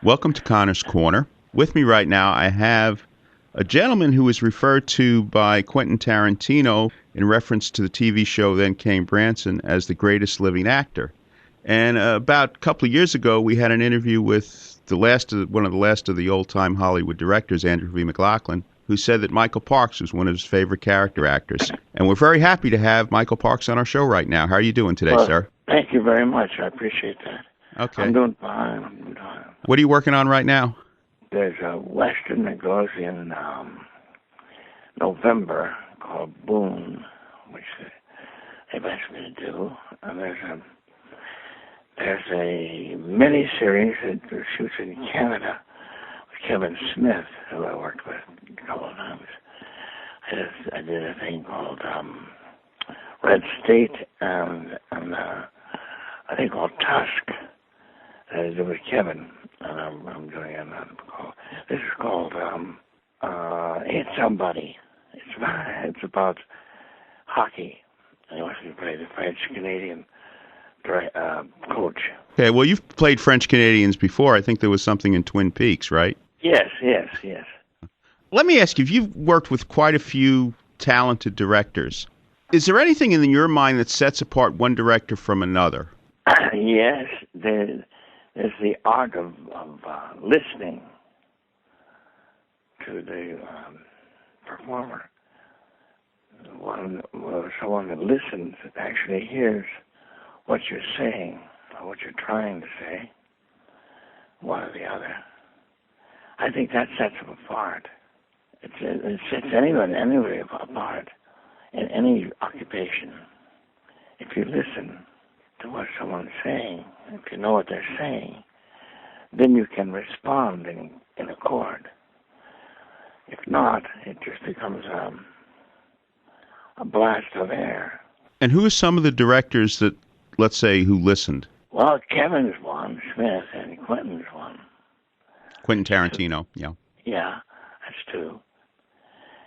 Welcome to Connor's Corner. With me right now, I have a gentleman who was referred to by Quentin Tarantino in reference to the TV show Then Came Branson as the greatest living actor. And about a couple of years ago, we had an interview with one of the last of the old-time Hollywood directors, Andrew V. McLaglen, who said that Michael Parks was one of his favorite character actors. And we're very happy to have Michael Parks on our show right now. How are you doing today, sir? Thank you very much. I appreciate that. Okay. I'm doing fine. What are you working on right now? There's a Western that goes in November called Boone, which they've asked me to do. And there's a mini-series that shoots in Canada with Kevin Smith, who I worked with a couple of times. I did a thing called Red State and I think called Tusk. That is with Kevin, and I'm doing it. This is called Hit Somebody. It's about hockey. I want to play the French-Canadian coach. Okay, well, you've played French-Canadians before. I think there was something in Twin Peaks, right? Yes. Let me ask you, you've worked with quite a few talented directors. Is there anything in your mind that sets apart one director from another? Yes, there's the art of listening to the performer. Someone that listens actually hears what you're saying or what you're trying to say, one or the other. I think that sets them apart. It sets anybody apart in any occupation. If you listen to what someone's saying, if you know what they're saying, then you can respond in accord. If not, it just becomes a blast of air. And who are some of the directors that, let's say, who listened? Well, Kevin's one, Smith, and Quentin's one. Quentin Tarantino, yeah. Yeah, that's two.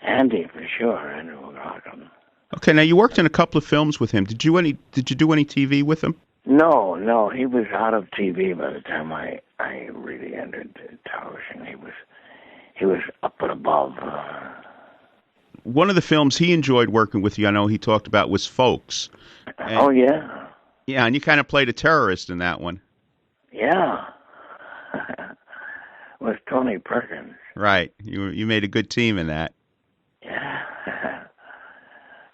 Andy, for sure, Andrew McLaglen. Okay, now you worked in a couple of films with him. Did you do any TV with him? No, he was out of TV by the time I really entered television. He was up and above. One of the films he enjoyed working with you, I know he talked about, was Folks. Oh, yeah. Yeah, and you kind of played a terrorist in that one. Yeah. With Tony Perkins. Right. You made a good team in that. Yeah.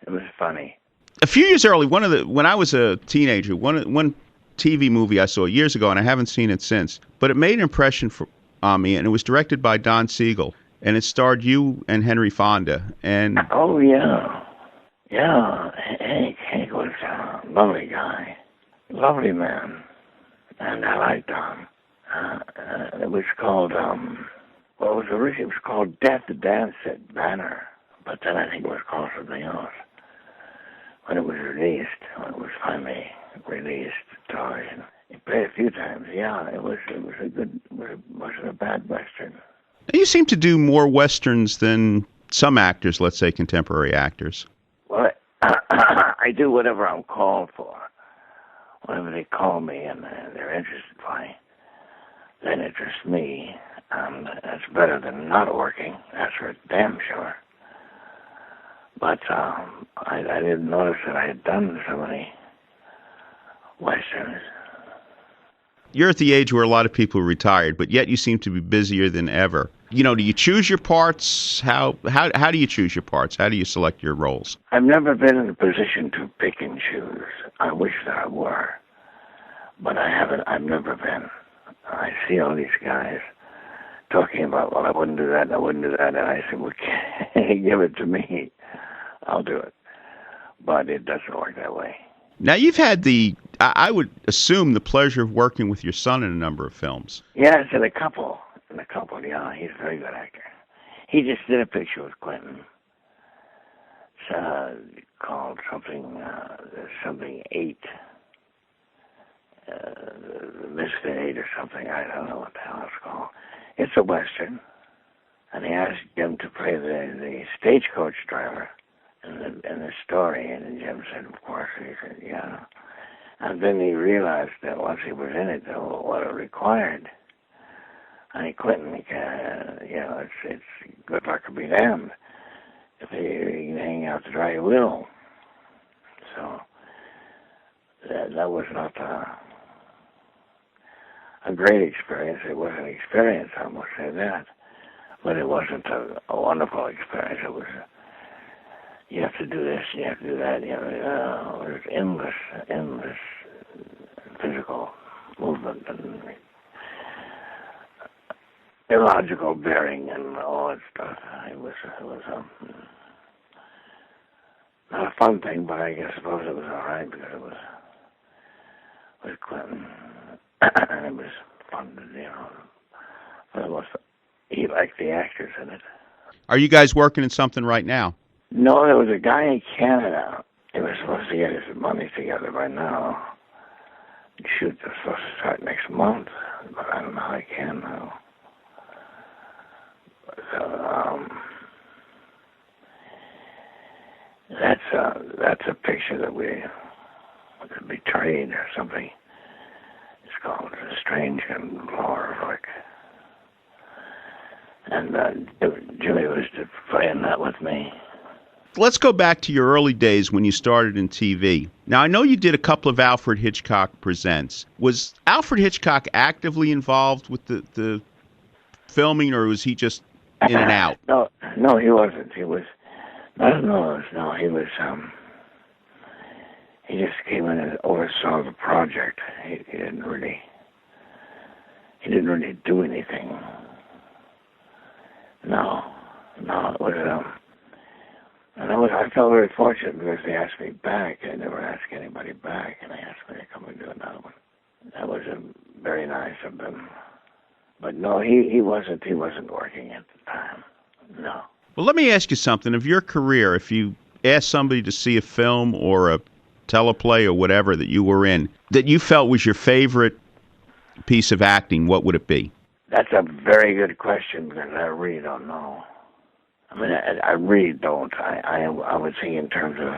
It was funny. A few years early, when I was a teenager, one TV movie I saw years ago, and I haven't seen it since, but it made an impression on me, and it was directed by Don Siegel, and it starred you and Henry Fonda. And oh, yeah. Yeah, Hank was a lovely guy, lovely man, and I liked Don. It was called, it was called Death Dance at Banner, but then I think it was called something else. When it was finally released television. It played a few times, yeah. It wasn't a bad Western. You seem to do more Westerns than some actors, let's say contemporary actors. Well, I do whatever I'm called for. Whatever they call me and they're interested by, that interests me. And that's better than not working. That's for damn sure. But I didn't notice that I had done so many Westerns. You're at the age where a lot of people are retired, but yet you seem to be busier than ever. You know, do you choose your parts? How do you choose your parts? How do you select your roles? I've never been in a position to pick and choose. I wish that I were. But I haven't. I've never been. I see all these guys talking about, well, I wouldn't do that, and I wouldn't do that. And I said, well, give it to me. I'll do it. But it doesn't work that way. Now, you've had I would assume, the pleasure of working with your son in a number of films. Yes, in a couple, yeah. He's a very good actor. He just did a picture with Quentin. It's called something 8. The Misfit 8 or something. I don't know what the hell it's called. It's a Western. And he asked Jim to play the stagecoach driver in the story, and Jim said, of course. He said, yeah. And then he realized that once he was in it, what it required. Quentin, it's good luck to be damned. If you can hang out to dry, you will. So that was not a great experience. It was an experience, I must say that. But it wasn't a wonderful experience. It was, you have to do this, you have to do that. It was endless physical movement and illogical bearing and all that stuff. It was not a fun thing, but I suppose it was all right because it was Clinton, and it was fun to, for the most part. He liked the actors in it. Are you guys working in something right now? No, there was a guy in Canada. He was supposed to get his money together by now. Shoot, they're supposed to start next month, but I don't know how I can now. So, that's a picture that we could be trade or something. It's called Strange and Horrific. And Jimmy was playing that with me. Let's go back to your early days when you started in TV. Now, I know you did a couple of Alfred Hitchcock presents. Was Alfred Hitchcock actively involved with the filming, or was he just in and out? No, he wasn't. He was, no, he was, he just came in and oversaw the project. He didn't really do anything. No, it was, and I felt very fortunate because they asked me back. I never asked anybody back, and they asked me to come and do another one. That was very nice of them. But no, he wasn't working at the time. No. Well, let me ask you something. Of your career, if you asked somebody to see a film or a teleplay or whatever that you were in, that you felt was your favorite piece of acting, what would it be? That's a very good question because I really don't know. I mean, I really don't. I would say in terms of,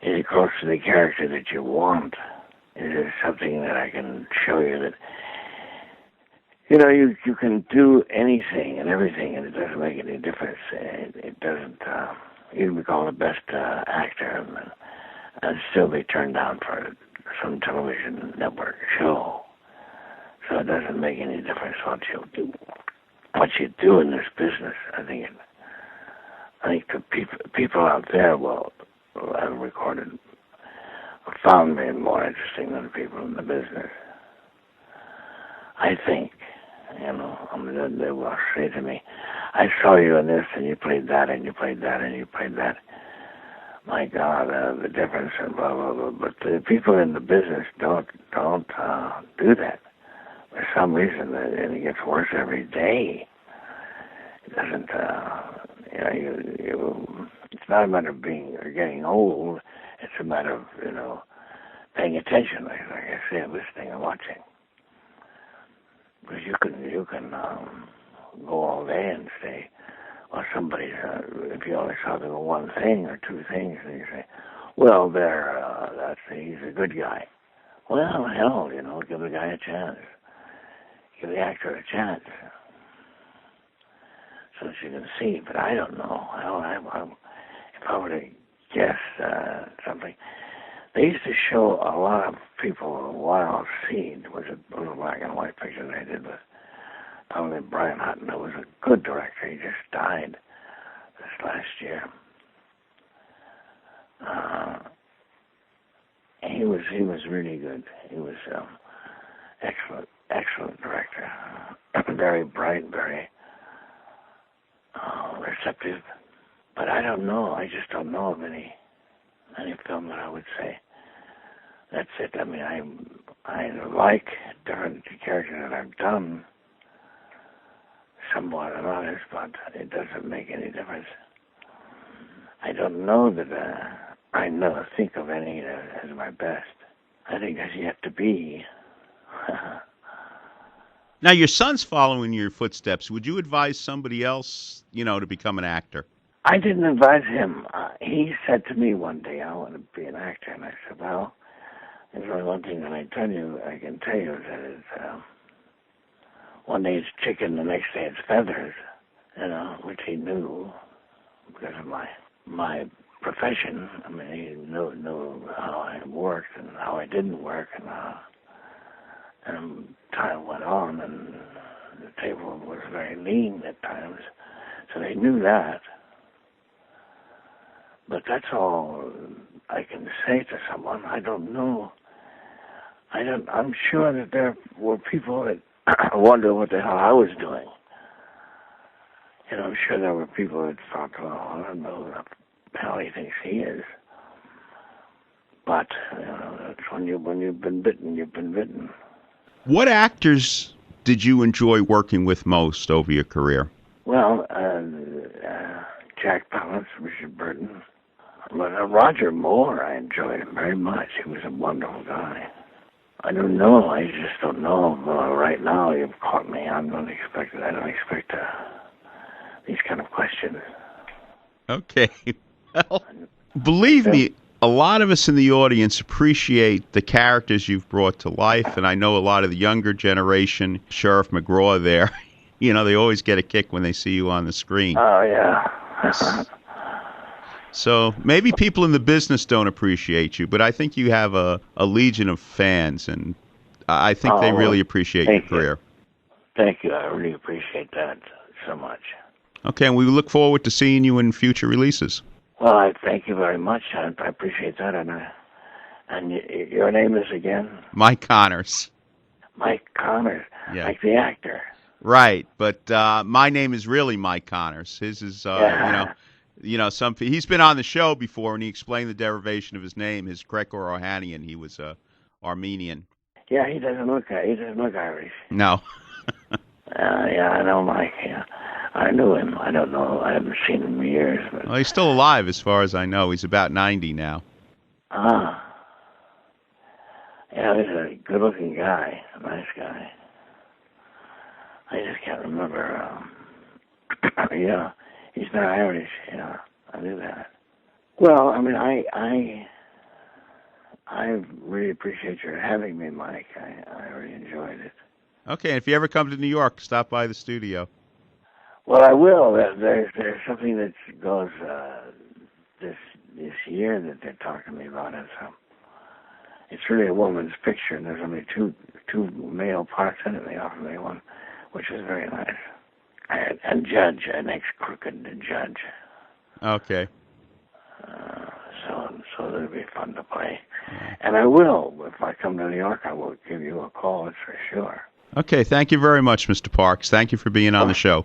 is it close to the character that you want? Is it something that I can show you that, you can do anything and everything and it doesn't make any difference. It doesn't, you can be called the best actor and still be turned down for some television network show. So it doesn't make any difference what you do in this business. I think the people out there will have recorded, found me more interesting than the people in the business. I think, they will say to me, I saw you in this and you played that and you played that and you played that. My God, the difference and blah, blah, blah. But the people in the business don't do that. For some reason, and it gets worse every day. It doesn't, it's not a matter of getting old. It's a matter of, paying attention, like I say, listening and watching. Because you can go all day and say, well, somebody, if you only saw them one thing or two things, and you say, well, he's a good guy. Well, hell, give the guy a chance. Give the actor a chance so that you can see. But I don't know. If I were to guess something, they used to show a lot of people Wild Seed, was a little black and white picture they did with probably Brian Hutton, who was a good director. He just died this last year. He was really good. He was excellent director. Very bright, very receptive. But I don't know. I just don't know of any film that I would say that's it. I mean, I like different characters that I've done somewhat and others, but it doesn't make any difference. I don't know that I never think of any as my best. I think there's yet to be. Now, your son's following your footsteps. Would you advise somebody else, to become an actor? I didn't advise him. He said to me one day, I want to be an actor. And I said, well, there's only one thing that I can tell you is that it's one day it's chicken, the next day it's feathers, which he knew because of my profession. I mean, he knew how I worked and how I didn't work, and time went on, and the table was very lean at times, so they knew that. But that's all I can say to someone. I don't know. I'm sure that there were people that wonder what the hell I was doing. I'm sure there were people that thought, well, I don't know who the hell he thinks he is. But, that's when you've been bitten, you've been bitten. What actors did you enjoy working with most over your career? Well, Jack Palance, Richard Burton. But Roger Moore, I enjoyed him very much. He was a wonderful guy. I don't know. I just don't know. Right now, you've caught me. I don't expect these kind of questions. Okay. Well, believe me, a lot of us in the audience appreciate the characters you've brought to life, and I know a lot of the younger generation, Sheriff McGraw there, they always get a kick when they see you on the screen. Oh, yeah. So maybe people in the business don't appreciate you, but I think you have a legion of fans, and I think they really appreciate your career. Thank you. I really appreciate that so much. Okay, and we look forward to seeing you in future releases. Well, I thank you very much. I appreciate that. And your name is again? Mike Connors. Mike Connors, yeah. Like the actor. Right, but my name is really Mike Connors. His is, he's been on the show before, and he explained the derivation of his name. His Gregor Ohanian, he was Armenian. Yeah, he doesn't look Irish. No. Yeah, I know Mike. Yeah, I knew him. I don't know. I haven't seen him in years. But... Well, he's still alive, as far as I know. He's about 90 now. Ah. Yeah, he's a good-looking guy, a nice guy. I just can't remember. Yeah, he's not Irish. Yeah, I knew that. Well, I mean, I really appreciate your having me, Mike. I really enjoyed it. Okay, and if you ever come to New York, stop by the studio. Well, I will. There's something that goes this year that they're talking to me about. It's really a woman's picture, and there's only two male parts in it. They offer me one, which is very nice. And judge, an ex-crooked judge. Okay. So it'll be fun to play. Yeah. And I will. If I come to New York, I will give you a call, it's for sure. Okay, thank you very much, Mr. Parks. Thank you for being on the show.